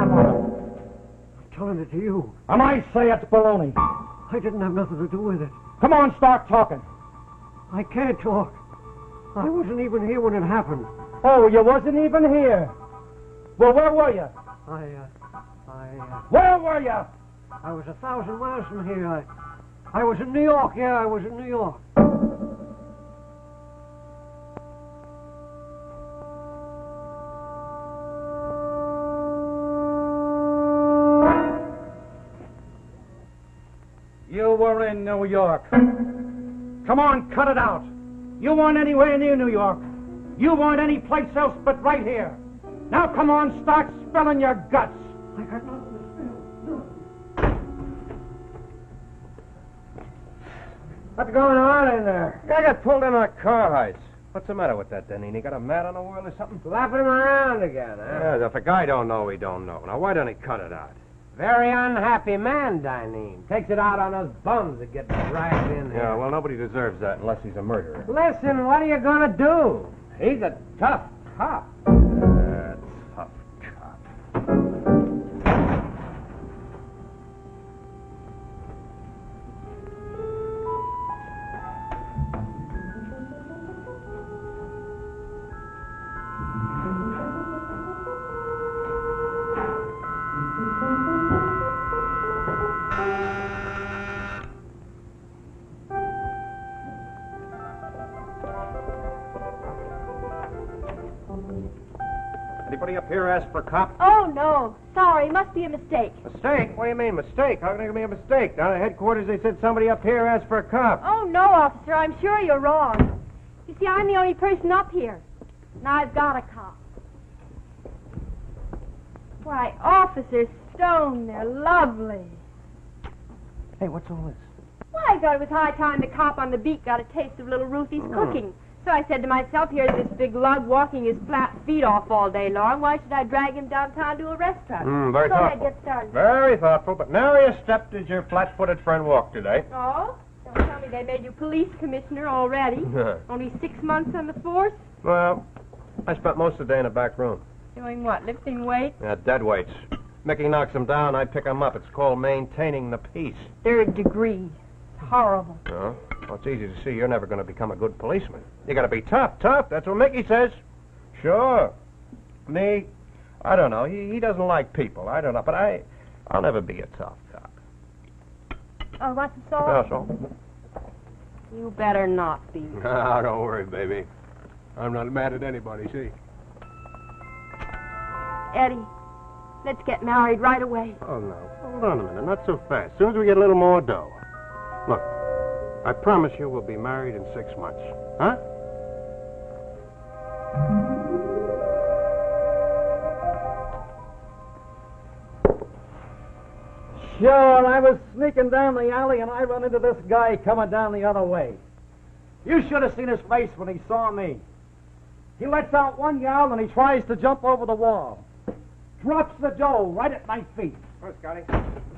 down on him. I'm telling it to you. And I say it's baloney. I didn't have nothing to do with it. Come on, start talking. I can't talk. I wasn't even here when it happened. Oh, you wasn't even here. Well, where were you? Where were you? I was 1,000 miles from here. I was in New York. Yeah, I was in New York. You were in New York. Come on, cut it out. You weren't anywhere near New York. You weren't any place else but right here. Now come on, start spilling your guts. I got nothing to spill. What's going on in there? I got pulled in on car heights. What's the matter with that, Denny? He got a mat on the world or something? Slapping him around again, huh? Yeah, if a guy don't know, he don't know. Now, why don't he cut it out? Very unhappy man, Dineen. Takes it out on us bums that get dragged in here. Yeah, well, nobody deserves that unless he's a murderer. Listen, what are you going to do? He's a tough cop. Tough cop. Anybody up here ask for a cop? Oh, no. Sorry, must be a mistake. Mistake? What do you mean, mistake? How can there be a mistake? Down at headquarters, they said somebody up here asked for a cop. Oh, no, officer. I'm sure you're wrong. You see, I'm the only person up here. And I've got a cop. Why, Officer Stone, they're lovely. Hey, what's all this? Well, I thought it was high time the cop on the beat got a taste of little Ruthie's cooking. So I said to myself, here's this big lug walking his flat feet off all day long. Why should I drag him downtown to a restaurant? Very Go ahead, thoughtful. get started. Very thoughtful, but nary a step did your flat-footed friend walk today. Oh? Don't tell me they made you police commissioner already. Only 6 months on the force? Well, I spent most of the day in the back room. Doing what, lifting weights? Yeah, dead weights. Mickey knocks them down, I pick them up. It's called maintaining the peace. 3rd degree. It's horrible. Oh? Well, it's easy to see you're never going to become a good policeman. You got to be tough. That's what Mickey says. Sure. Me, I don't know. He doesn't like people. I don't know, but I'll never be a tough cop. Oh, what's the salt? That's all. You better not be. No, don't worry, baby. I'm not mad at anybody, see? Eddie, let's get married right away. Oh, no. Hold on a minute. Not so fast. As soon as we get a little more dough. Look, I promise you we'll be married in 6 months. Huh? Sure, I was sneaking down the alley and I run into this guy coming down the other way. You should have seen his face when he saw me. He lets out one yell and he tries to jump over the wall. Drops the dough right at my feet. Oh, Scotty.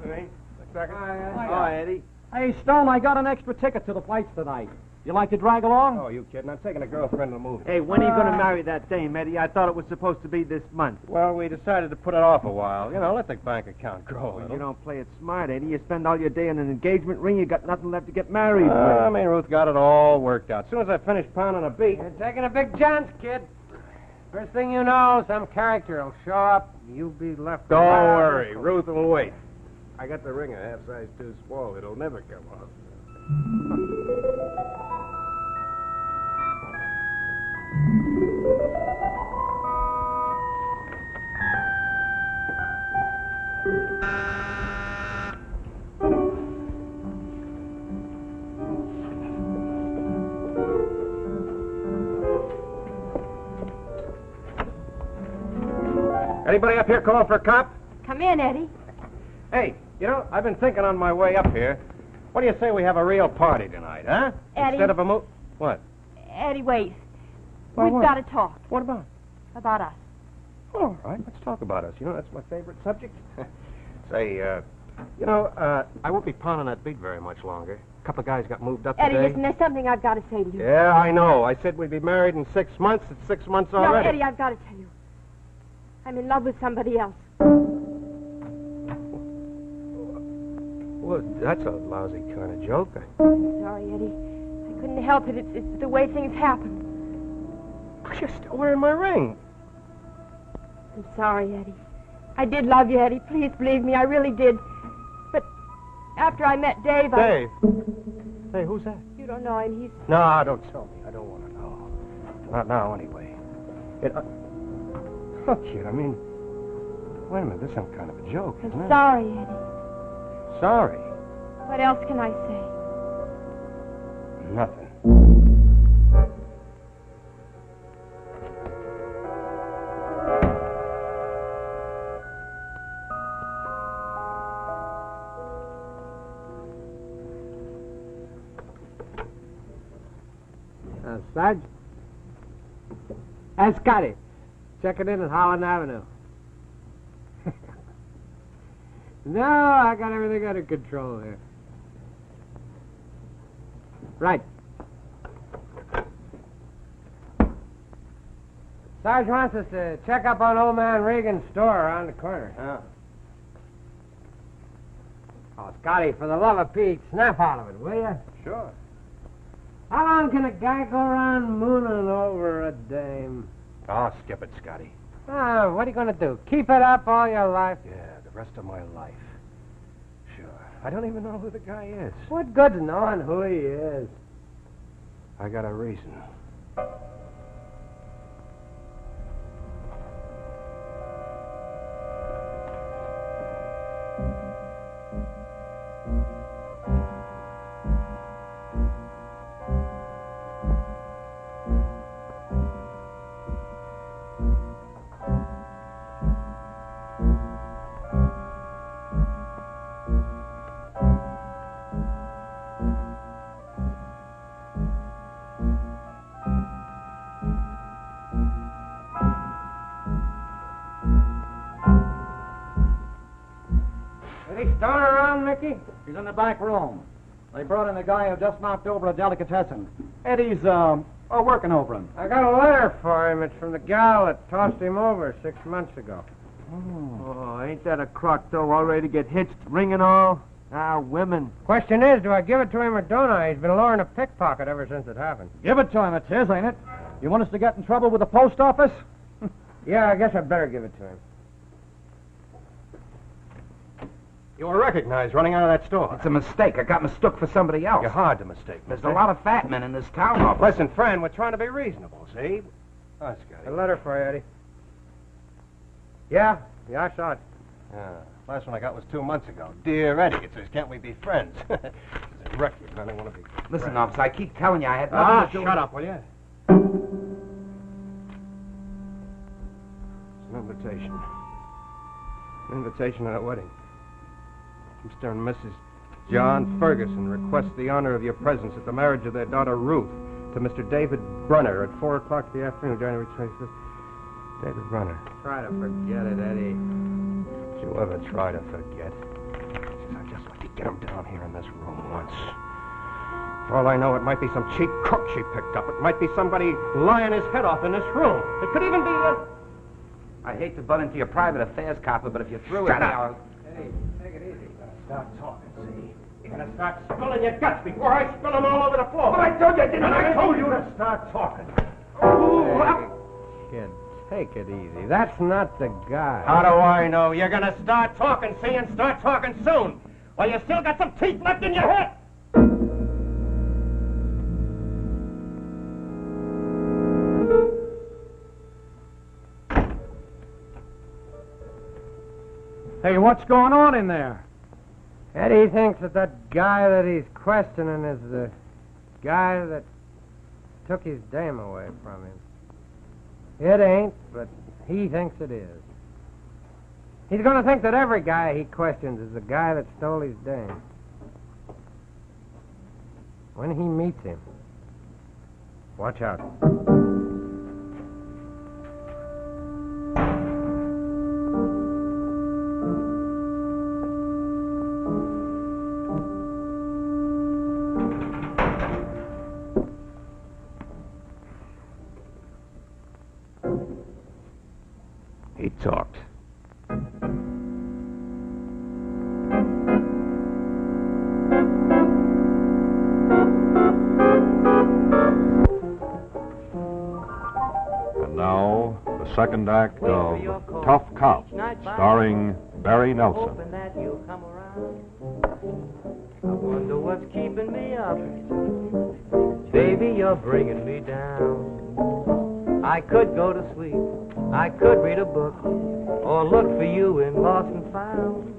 Hey, second. Hi, Eddie. Hey, Stone, I got an extra ticket to the fights tonight. You like to drag along? Oh, you kidding? I'm taking a girlfriend to the movie. Hey, when are you going to marry that dame, Eddie? I thought it was supposed to be this month. Well, we decided to put it off a while. You know, let the bank account grow a Well, little. you don't play it smart, Eddie. You spend all your day in an engagement ring, you got nothing left to get married I with. mean, Ruth got it all worked out. As soon as I finish pounding a beat. You're taking a big chance, kid. First thing you know, some character will show up and you'll be left. Don't around. worry. Ruth will wait. I got the ring a half size too small. It'll never come off. Anybody up here calling for a cop? Come in, Eddie. Hey, you know, I've been thinking on my way up here. What do you say we have a real party tonight, huh? Eddie. Instead of a What? Eddie, wait. Well, We've what? got to talk What about? about us. All right, let's talk about us. You know, that's my favorite subject. Say, you know, I won't be pounding that beat very much longer. A couple of guys got moved up Eddie, today. listen, there's something I've got to say to you. Yeah, I know. I said we'd be married in 6 months. It's 6 months No, already. Eddie, I've got to tell you. I'm in love with somebody else. Well, that's a lousy kind of joke. I'm sorry, Eddie. I couldn't help it. It's the way things happen. You're still wearing my ring. I'm sorry, Eddie. I did love you, Eddie. Please believe me, I really did. But after I met Dave, Dave? Hey, who's that? You don't know him. He's... No, don't tell me. I don't want to know. Not now, anyway. Look, kid, I mean... Wait a minute, this is some kind of a joke, isn't I'm it? sorry, Eddie. Sorry? What else can I say? Nothing. Sarge? Scotty. Checking in at Holland Avenue. No, I got everything under control here. Right. Sarge wants us to check up on old man Regan's store around the corner. Oh, Scotty, for the love of Pete, snap out of it, will you? Sure. How long can a guy go around mooning over a dame? Oh, skip it, Scotty. Oh, what are you going to do? Keep it up all your life? Yeah, the rest of my life. Sure. I don't even know who the guy is. What good's knowing who he is? I got a reason. Stone around, Mickey? He's in the back room. They brought in a guy who just knocked over a delicatessen. Eddie's, working over him. I got a letter for him. It's from the gal that tossed him over 6 months ago. Oh, ain't that a crock, though, all ready to get hitched, ring and all? Ah, women. Question is, do I give it to him or don't I? He's been luring a pickpocket ever since it happened. Give it to him, it is, ain't it? You want us to get in trouble with the post office? Yeah, I guess I'd better give it to him. You were recognized running out of that store. It's a mistake. I got mistook for somebody else. You're hard to mistake. There's a lot of fat men in this town office. Listen, friend, we're trying to be reasonable, see? Oh, Scotty. A letter for you, Eddie. Yeah, I saw it. Last one I got was 2 months ago. Dear Eddie, it says, can't we be friends? It's a record. I don't want to be Listen, friends. officer, I keep telling you I had nothing to do shut up, will you? It's an invitation. An invitation to a wedding. Mr. and Mrs. John Ferguson request the honor of your presence at the marriage of their daughter Ruth to Mr. David Brunner at 4 o'clock in the afternoon, January 25th. David Brunner. Try to forget it, Eddie. Did you ever try to forget? I'd just like to get him down here in this room once. For all I know, it might be some cheap crook she picked up. It might be somebody lying his head off in this room. It could even be I hate to butt into your private affairs, copper, but if you're through with me, I'll... Hey, take it easy. Start talking, see? You're gonna start spilling your guts before I spill them all over the floor. But I told you I didn't... And I told you to start talking. Kid, take it easy. That's not the guy. How do I know? You're gonna start talking, see, and start talking soon. While you still got some teeth left in your head. Hey, what's going on in there? Eddie thinks that guy that he's questioning is the guy that took his dame away from him. It ain't, but he thinks it is. He's going to think that every guy he questions is the guy that stole his dame. When he meets him, watch out. He talked. second act of Tough Cop, starring Barry Nelson. Hoping that you'll come around. I wonder what's keeping me up. Baby, you're bringing me down. I could go to sleep. I could read a book. Or look for you in Lost and Found.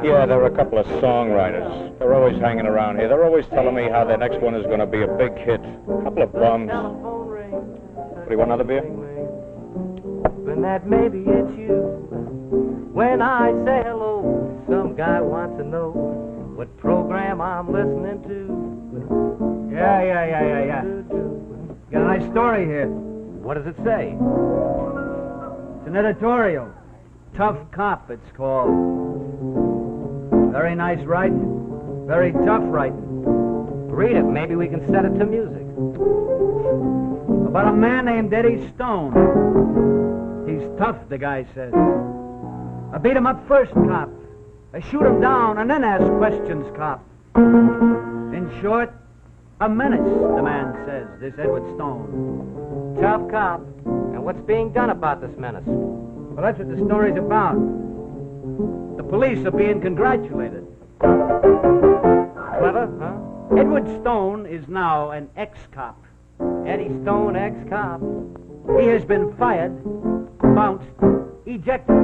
Yeah, there are a couple of songwriters. They're always hanging around here. They're always telling me how their next one is going to be a big hit. A couple of bums. What, do you want another beer? Hoping that maybe it's you. When I say hello, some guy wants to know what program I'm listening to. Yeah. Got a nice story here. What does it say? It's an editorial. Tough Cop, it's called. Very nice writing. Very tough writing. Read it. Maybe we can set it to music. About a man named Eddie Stone. He's tough, the guy says. I beat him up first, cop. I shoot him down and then ask questions, cop. In short, a menace, the man says, this Edward Stone. Tough cop. And what's being done about this menace? Well, that's what the story's about. The police are being congratulated. Clever, huh? Edward Stone is now an ex-cop. Eddie Stone, ex-cop. He has been fired, bounced, ejected.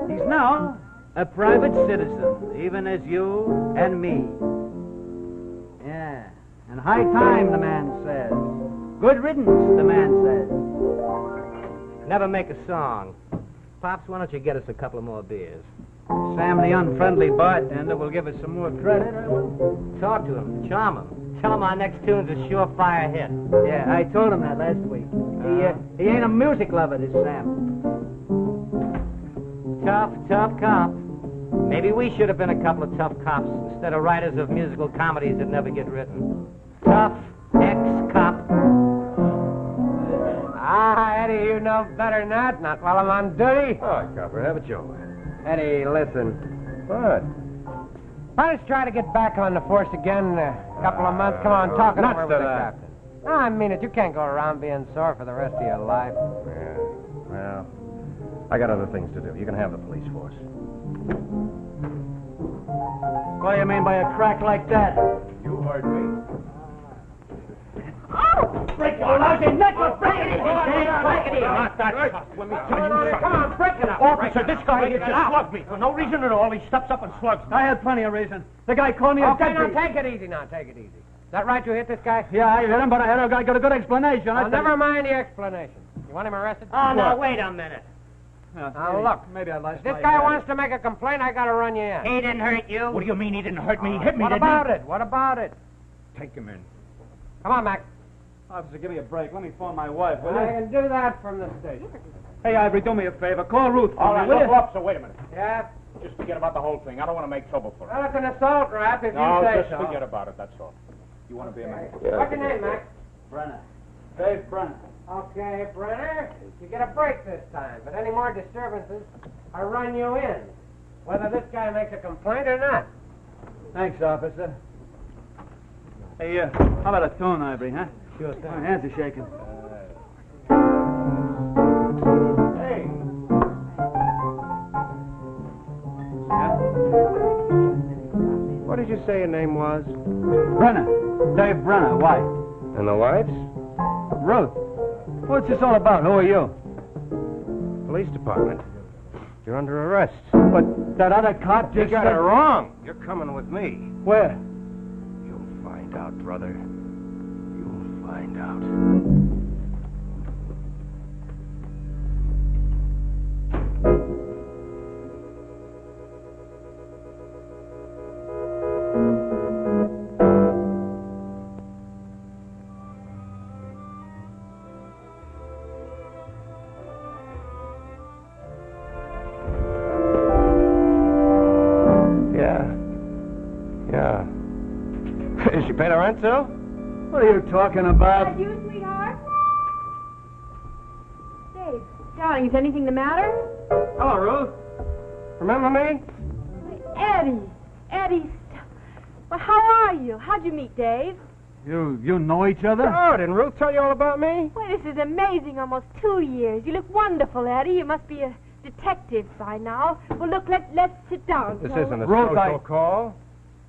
He's now a private citizen, even as you and me. Yeah, and high time, the man says. Good riddance, the man says. Never make a song. Pops, why don't you get us a couple of more beers? Sam, the unfriendly bartender, will give us some more credit. Talk to him. Charm him. Tell him our next tune's a surefire hit. Yeah, I told him that last week. He ain't a music lover, this Sam. Tough cop. Maybe we should have been a couple of tough cops instead of writers of musical comedies that never get written. Tough ex-cop. Eddie, you know better than that. Not while I'm on duty. Oh, Copper, have it your way. Eddie, listen. What? Let's try to get back on the force again in a couple of months. Come on, talk it nuts over with to the that. captain. No, I mean it. You can't go around being sore for the rest of your life. Yeah, well, I got other things to do. You can have the police force. What do you mean by a crack like that? You heard me. Break your lousy neck! Break it easy, Dave! Break it easy! Not that tough. Let me tell you. Come on, break it up! Officer, this guy here just slugged me. For no reason at all, he steps up and slugs me. I had plenty of reason. The guy called me a Okay, now deadbeat. take it easy now. Take it easy. Is that right you hit this guy? Yeah, I hit him, but I got a good explanation. Well, never mind the explanation. You want him arrested? Oh, now, wait a minute. Now, look. Maybe I lost If this my guy head. wants to make a complaint, I gotta run you in. He didn't hurt you. What do you mean he didn't hurt me? He hit me, What didn't about it? What about it? he? Take him in. Come on, Mac. Officer, give me a break. Let me phone my wife, will I you? can do that from the station. Hey, Ivory, do me a favor. Call Ruth for All me, right, will look, you? officer, wait a minute. Yeah? Just forget about the whole thing. I don't want to make trouble for him. Well, it's an assault rap if No, you say just so. forget about it, that's all. You want to be a man? What's your name, Mac? Brenner. Dave Brenner. Okay, Brenner. You get a break this time, but any more disturbances, I run you in. Whether this guy makes a complaint or not. Thanks, officer. Hey, how about a tune, Ivory, huh? Sure thing. My hands are shaking. Hey. Yeah? What did you say your name was? Brenner. Dave Brenner. Why? And the wife's? Ruth. What's this all about? Who are you? Police department. You're under arrest. But that other cop You just got said... it wrong. You're coming with me. Where? You'll find out, brother. You'll find out. Yeah. Is she paid her rent, too? What are you talking about? Is that you, sweetheart? Dave, darling, is anything the matter? Hello, Ruth. Remember me? Eddie. Well, how are you? How'd you meet Dave? You know each other? Oh, didn't Ruth tell you all about me? Well, this is amazing. Almost 2 years. You look wonderful, Eddie. You must be a detective by now. Well, look, let's sit down. This so- isn't a Ruth, social call.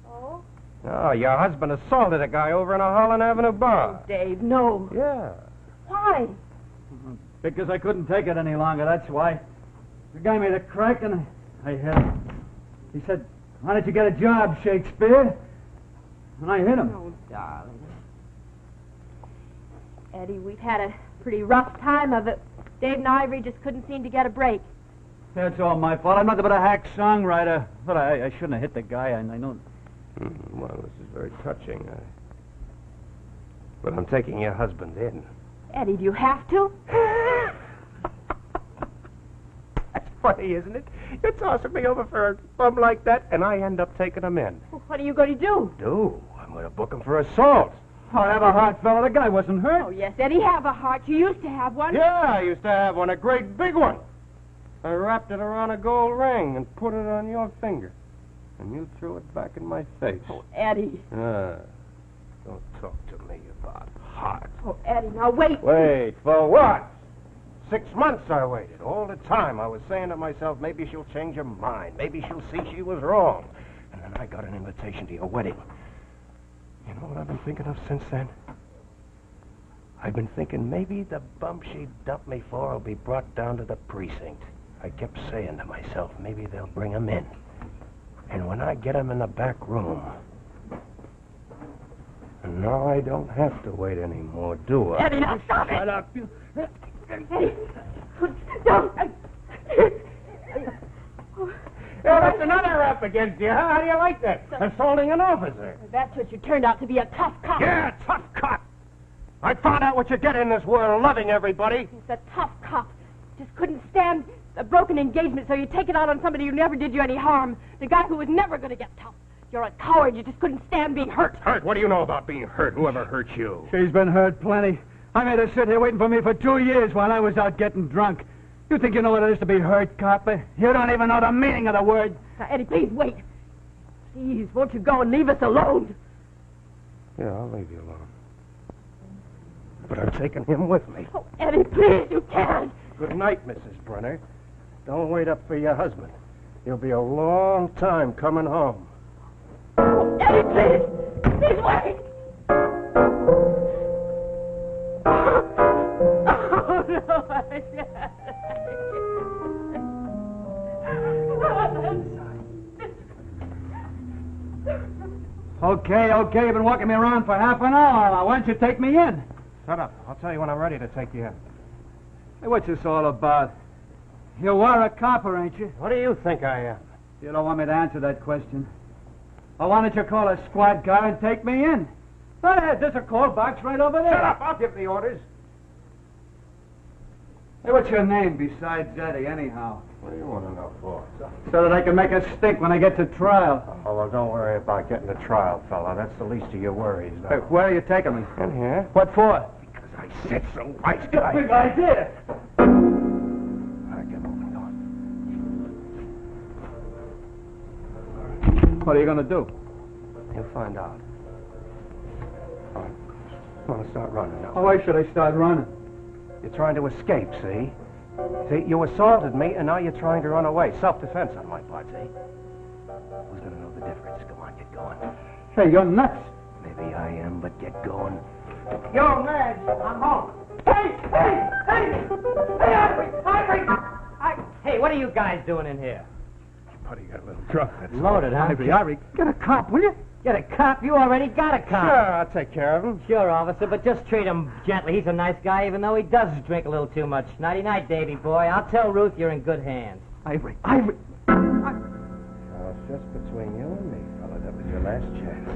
Oh? Oh, your husband assaulted a guy over in a Holland Avenue bar. Dave, no. Yeah. Why? Because I couldn't take it any longer, that's why. The guy made a crack and I hit him. He said, "Why don't you get a job, Shakespeare?" And I hit him. Oh, darling. Eddie, we've had a pretty rough time of it. Dave and Ivory just couldn't seem to get a break. That's all my fault. I'm nothing but a hack songwriter. But I shouldn't have hit the guy. I know. Well, this is very touching. But I'm taking your husband in. Eddie, do you have to? That's funny, isn't it? You're tossing me over for a bum like that, and I end up taking him in. Well, what are you going to do? I'm going to book him for assault. I have a heart, fella. The guy wasn't hurt. Oh, yes, Eddie, have a heart. You used to have one. Yeah, I used to have one, a great big one. I wrapped it around a gold ring and put it on your finger. And you threw it back in my face. Oh, Eddie. Don't talk to me about heart. Oh, Eddie, now wait. Wait, for what? 6 months I waited. All the time I was saying to myself, maybe she'll change her mind. Maybe she'll see she was wrong. And then I got an invitation to your wedding. You know what I've been thinking of since then? I've been thinking maybe the bump she dumped me for will be brought down to the precinct. I kept saying to myself, maybe they'll bring him in. And when I get him in the back room... And now I don't have to wait anymore, do I? Eddie, now stop it. Shut up. Eddie. Don't. Yeah, that's another rap against you, huh? How do you like that? Assaulting an officer. That's what you turned out to be, a tough cop. Yeah, tough cop. I found out what you get in this world, loving everybody. It's a tough cop. Just couldn't stand a broken engagement, so you take it out on somebody who never did you any harm. The guy who was never going to get tough. You're a coward. You just couldn't stand being hurt. Hurt? What do you know about being hurt? Whoever hurt you? She's been hurt plenty. I made her sit here waiting for me for 2 years while I was out getting drunk. You think you know what it is to be hurt, copper? You don't even know the meaning of the word. Now, Eddie, please wait. Please, won't you go and leave us alone? Yeah, I'll leave you alone. But I'm taking him with me. Oh, Eddie, please, you can't. Good night, Mrs. Brunner. Don't wait up for your husband. He'll be a long time coming home. Oh, Eddie, please. Please wait. Oh, no. Okay, you've been walking me around for half an hour. Now, why don't you take me in? Shut up. I'll tell you when I'm ready to take you in. Hey, what's this all about? You are a copper, ain't you? What do you think I am? You don't want me to answer that question. Well, why don't you call a squad car and take me in? Go ahead, there's a call box right over there. Shut up. I'll give the orders. Hey, what's your name besides Eddie, anyhow? What do you want to know for? So that I can make a stink when I get to trial. Oh, well, don't worry about getting to trial, fella. That's the least of your worries, now. Hey, where are you taking me? In here. What for? Because I said so. Wise Good guy. big idea. All right, get moving, go on. What are you going to do? You'll find out. All right. Come on, start running now. Oh, why should I start running? You're trying to escape, see? See, you assaulted me, and now you're trying to run away. Self-defense on my part, see? Who's going to know the difference? Come on, get going. Hey, you're nuts. Maybe I am, but get going. Yo, Madge, I'm home. Hey, Ivory! Hey, what are you guys doing in here? Buddy got a little drunk, that's all. Loaded, huh? Ivory, get a cop, will you? Get a cop? You already got a cop. Sure, I'll take care of him. Sure, officer, but just treat him gently. He's a nice guy, even though he does drink a little too much. Nighty-night, Davy boy. I'll tell Ruth you're in good hands. Ivory. Now, it's just between you and me, fella. That was your last chance.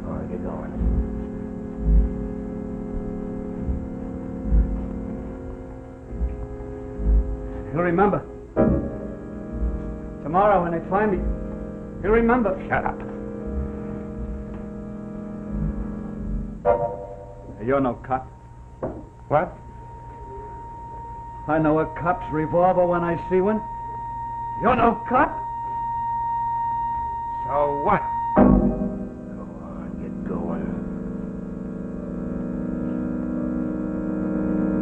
All right, get going. You'll remember. Tomorrow when they find me, you'll remember. Shut up. You're no cop. What? I know a cop's revolver when I see one. You're no cop. So what? Go on, get going.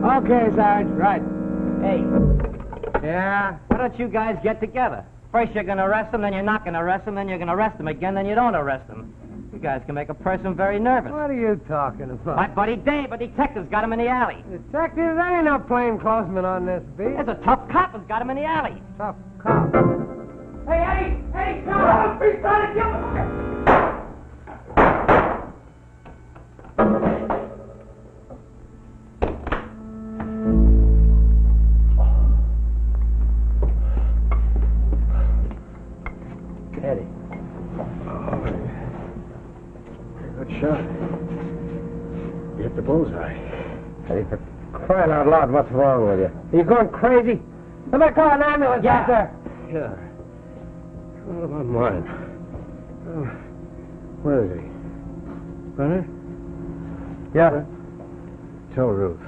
Okay, Sarge, right. Hey, Yeah? why don't you guys get together? First you're going to arrest him, then you're not going to arrest him, then you're going to arrest him again, then you don't arrest him. You guys can make a person very nervous. What are you talking about? My buddy Dave, a detective's got him in the alley. Detective, there ain't no plainclothesman on this beat. There's a tough cop who's got him in the alley. Tough cop. Hey, Eddie! Eddie, come on! He's trying to kill us! Eddie. Good shot. You hit the bullseye. Eddie, for crying out loud, what's wrong with you? Are you going crazy? Somebody call an ambulance out there. Yeah. Out of my mind. Oh, where is he? Brenner? Yeah. Tell Ruth.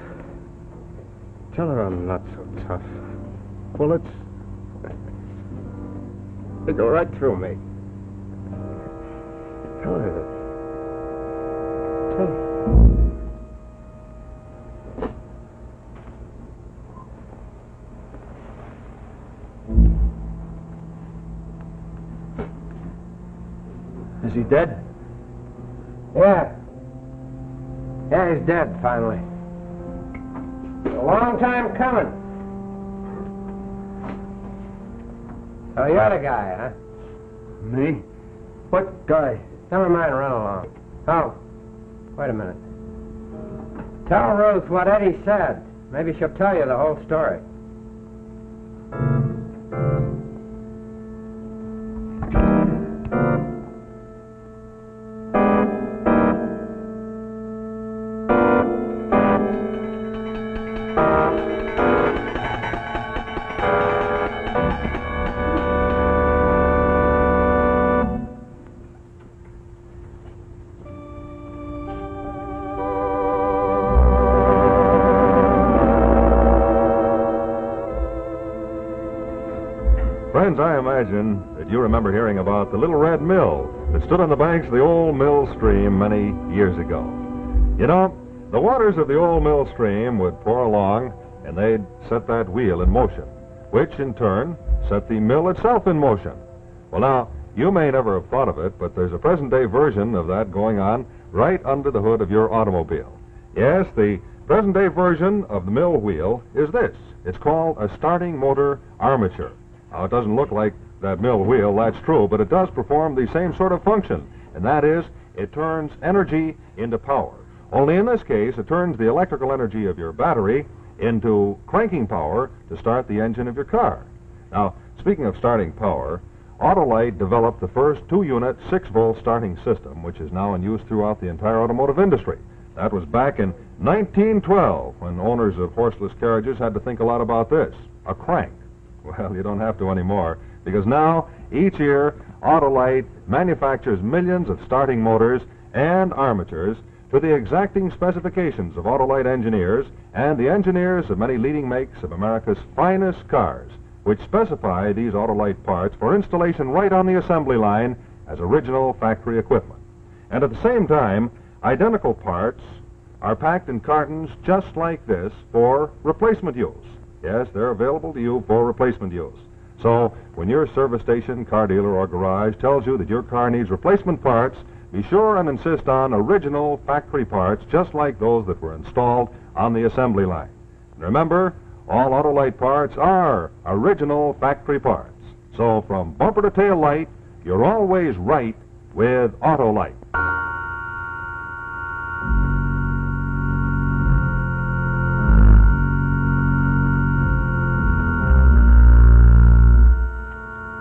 Tell her I'm not so tough. Bullets, they go right through me. Tell her that. Tell her. Is he dead? Yeah. Yeah, he's dead, finally. A long time coming. So you're the guy, huh? Me? What guy? Never mind, run along. Oh, wait a minute. Tell Ruth what Eddie said. Maybe she'll tell you the whole story. Friends, I imagine that you remember hearing about the little red mill that stood on the banks of the old mill stream many years ago. You know, the waters of the old mill stream would pour along, and they'd set that wheel in motion, which in turn set the mill itself in motion. Well, now, you may never have thought of it, but there's a present-day version of that going on right under the hood of your automobile. Yes, the present-day version of the mill wheel is this. It's called a starting motor armature. Now, it doesn't look like that mill wheel, that's true, but it does perform the same sort of function, and that is, it turns energy into power. Only in this case, it turns the electrical energy of your battery into cranking power to start the engine of your car. Now, speaking of starting power, Autolite developed the first 2-unit 6-volt starting system, which is now in use throughout the entire automotive industry. That was back in 1912, when owners of horseless carriages had to think a lot about this, a crank. Well, you don't have to anymore, because now, each year, Autolite manufactures millions of starting motors and armatures to the exacting specifications of Autolite engineers and the engineers of many leading makes of America's finest cars, which specify these Autolite parts for installation right on the assembly line as original factory equipment. And at the same time, identical parts are packed in cartons just like this for replacement use. Yes, they're available to you for replacement use. So, when your service station, car dealer, or garage tells you that your car needs replacement parts, be sure and insist on original factory parts just like those that were installed on the assembly line. And remember, all Autolite parts are original factory parts. So, from bumper to tail light, you're always right with Autolite.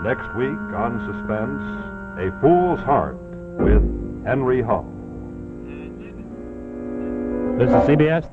Next week on Suspense, A Fool's Heart with Henry Hull. This is CBS.